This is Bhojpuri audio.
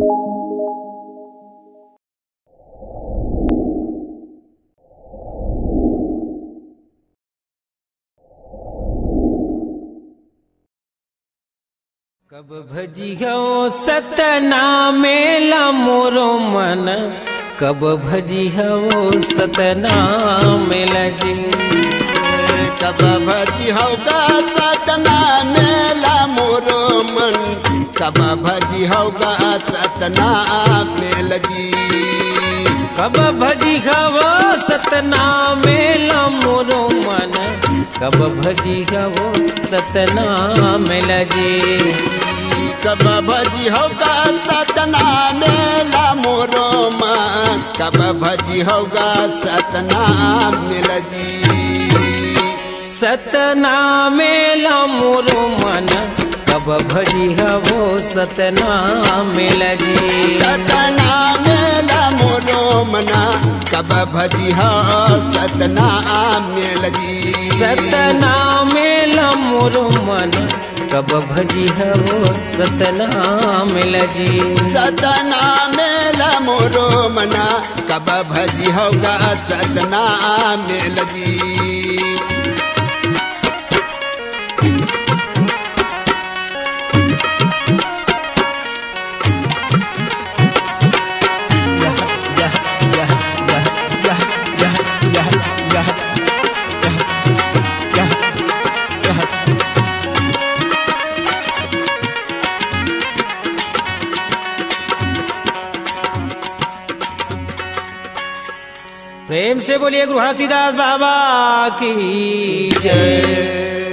कब भजियो सतना मेला मोरो मन, कब भजियो सतना मेला जी। कब भजियो सतना मेला मोरो मन, कब भजियो सतना मेला जी। कब भजियो सतना मेला मोरो मन, कब भजियो सतना मेला जी। कब भजियो सतना मेला मोरो मन, कब भजियो सतना मेला जी। सतना मेला मोरो मन, कब भजियो सतना मेला जी। सतना मेला मोरो मना, कब भजियो सतना मेला जी। सतना मेला मोरो मन, कब भजियो सतना मेला जी। सतना मेला मोरो मना, कब भजियो सतना मेला जी। प्रेम से बोलिए गुरु हाथीदास बाबा की जय।